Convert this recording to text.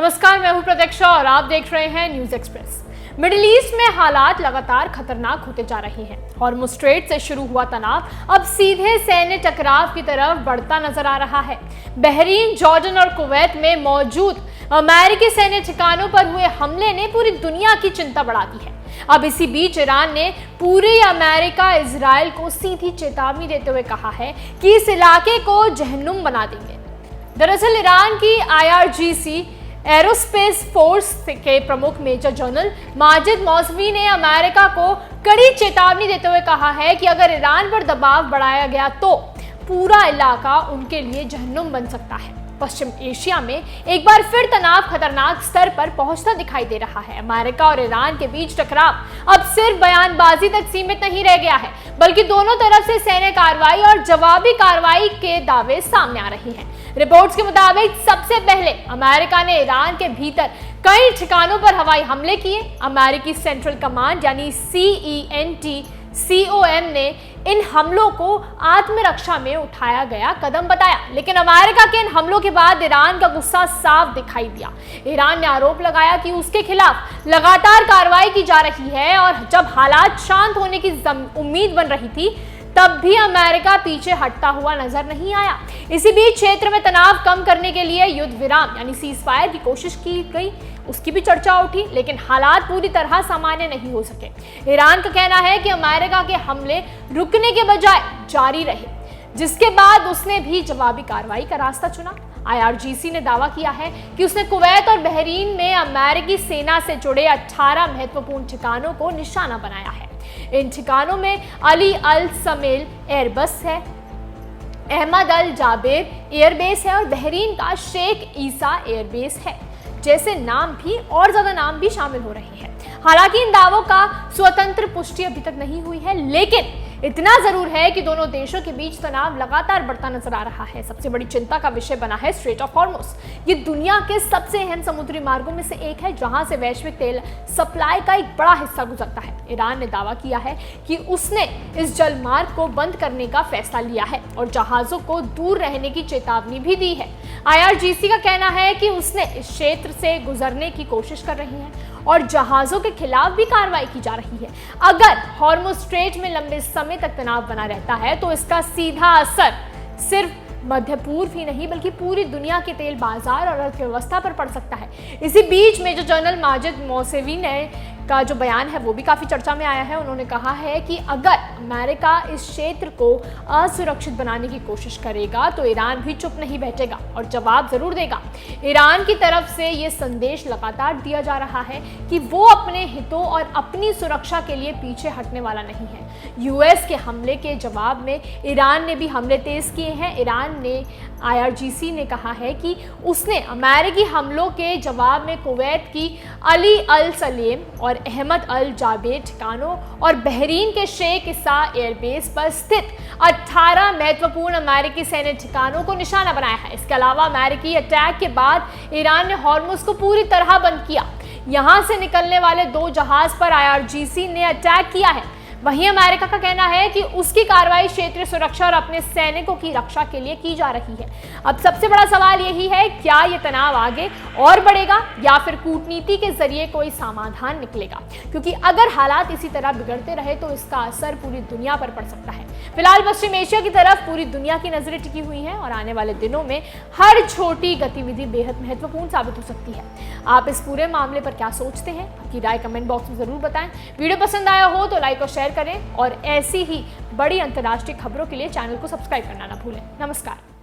नमस्कार, मैं हूं प्रतीक्षा और आप देख रहे हैं न्यूज एक्सप्रेस। मिडिल ईस्ट में हालात लगातार खतरनाक होते जा रहे हैं। हॉर्मुज़ स्ट्रेट से शुरू हुआ तनाव अब सीधे सैन्य टकराव की तरफ बढ़ता नजर आ रहा है। बहरीन, जॉर्डन और कुवैत में मौजूद अमेरिकी सैन्य ठिकानों पर हुए हमले ने पूरी दुनिया की चिंता बढ़ा दी है। अब इसी बीच ईरान ने पूरे अमेरिका इजराइल को सीधी चेतावनी देते हुए कहा है कि इस इलाके को जहन्नुम बना देंगे। दरअसल ईरान की IRGC एरोस्पेस फोर्स के प्रमुख मेजर जनरल माजिद मौसवी ने अमेरिका को कड़ी चेतावनी देते हुए कहा है कि अगर ईरान पर दबाव बढ़ाया गया तो पूरा इलाका उनके लिए जहन्नुम बन सकता है। पश्चिम एशिया में एक बार फिर तनाव खतरनाक स्तर पर पहुंचता दिखाई दे रहा है। अमेरिका और ईरान के बीच टकराव अब सिर्फ बयानबाजी तक सीमित नहीं रह गया है, बल्कि दोनों तरफ से सैन्य कार्रवाई और जवाबी कार्रवाई के दावे सामने आ रहे हैं। रिपोर्ट्स के मुताबिक सबसे पहले अमेरिका ने ईरान के भीतर कई ठिकानों पर हवाई हमले किए। अमेरिकी सेंट्रल कमांड यानी CENTCOM ने इन हमलों को आत्मरक्षा में उठाया गया कदम बताया, लेकिन अमेरिका के इन हमलों के बाद ईरान का गुस्सा साफ दिखाई दिया। ईरान ने आरोप लगाया कि उसके खिलाफ लगातार कार्रवाई की जा रही है और जब हालात शांत होने की उम्मीद बन रही थी तब भी अमेरिका पीछे हटता हुआ नजर नहीं आया। इसी बीच क्षेत्र में तनाव कम करने के लिए युद्ध विराम यानी सीजफायर की कोशिश की गई, उसकी भी चर्चा उठी, लेकिन हालात पूरी तरह सामान्य नहीं हो सके। ईरान का कहना है कि अमेरिका के हमले रुकने के बजाय जारी रहे, जिसके बाद उसने भी जवाबी कार्रवाई का रास्ता चुना। IRGC ने दावा किया है कि उसने कुवैत और बहरीन में अमेरिकी सेना से जुड़े 18 महत्वपूर्ण ठिकानों को निशाना बनाया है। इन ठिकानों में अली अल समेल एयरबस है, अहमद अल जाबेर एयरबेस है और बहरीन का शेख ईसा एयरबेस है जैसे नाम भी और ज्यादा नाम भी शामिल हो रहे हैं। हालांकि इन दावों का स्वतंत्र पुष्टि अभी तक नहीं हुई है, लेकिन इतना जरूर है कि दोनों देशों के बीच तनाव लगातार बढ़ता नजर आ रहा है। सबसे बड़ी चिंता का विषय बना है स्ट्रेट ऑफ हॉर्मुज़। ये दुनिया के सबसे अहम समुद्री मार्गों में से एक है, जहां से वैश्विक तेल सप्लाई का एक बड़ा हिस्सा गुजरता है। ईरान ने दावा किया है कि उसने इस जल मार्ग को बंद करने का फैसला लिया है और जहाजों को दूर रहने की चेतावनी भी दी है। IRGC का कहना है कि उसने इस क्षेत्र से गुजरने की कोशिश कर रही है और जहाजों के खिलाफ भी कार्रवाई की जा रही है। अगर हॉर्मुज़ स्ट्रेट में लंबे समय तक तनाव बना रहता है तो इसका सीधा असर सिर्फ मध्य पूर्व ही नहीं बल्कि पूरी दुनिया के तेल बाजार और अर्थव्यवस्था पर पड़ सकता है। इसी बीच मेजर जनरल माजिद मौसवी ने का जो बयान है वो भी काफी चर्चा में आया है। उन्होंने कहा है कि अगर अमेरिका इस क्षेत्र को असुरक्षित बनाने की कोशिश करेगा तो ईरान भी चुप नहीं बैठेगा और जवाब जरूर देगा। ईरान की तरफ से ये संदेश लगातार दिया जा रहा है कि वो अपने हितों और अपनी सुरक्षा के लिए पीछे हटने वाला नहीं है। US के हमले के जवाब में ईरान ने भी हमले तेज किए हैं। ईरान ने IRGC ने कहा है कि उसने अमेरिकी हमलों के जवाब में कुवैत की अली अल सलेम और अहमद अल जाबेर ठिकानों और बहरीन के शेख ईसा एयरबेस पर स्थित 18 महत्वपूर्ण अमेरिकी सैन्य ठिकानों को निशाना बनाया है। इसके अलावा अमेरिकी अटैक के बाद ईरान ने हॉर्मुज़ को पूरी तरह बंद किया। यहां से निकलने वाले 2 जहाज पर IRGC ने अटैक किया है। वहीं अमेरिका का कहना है कि उसकी कार्रवाई क्षेत्रीय सुरक्षा और अपने सैनिकों की रक्षा के लिए की जा रही है। अब सबसे बड़ा सवाल यही है, क्या ये तनाव आगे और बढ़ेगा या फिर कूटनीति के जरिए कोई समाधान निकलेगा? क्योंकि अगर हालात इसी तरह बिगड़ते रहे तो इसका असर पूरी दुनिया पर पड़ सकता है। फिलहाल पश्चिम एशिया की तरफ पूरी दुनिया की नजरें टिकी हुई हैं और आने वाले दिनों में हर छोटी गतिविधि बेहद महत्वपूर्ण साबित हो सकती है। आप इस पूरे मामले पर क्या सोचते हैं? आपकी राय कमेंट बॉक्स में जरूर बताएं। वीडियो पसंद आया हो तो लाइक और शेयर करें और ऐसी ही बड़ी अंतर्राष्ट्रीय खबरों के लिए चैनल को सब्सक्राइब करना ना भूलें। नमस्कार।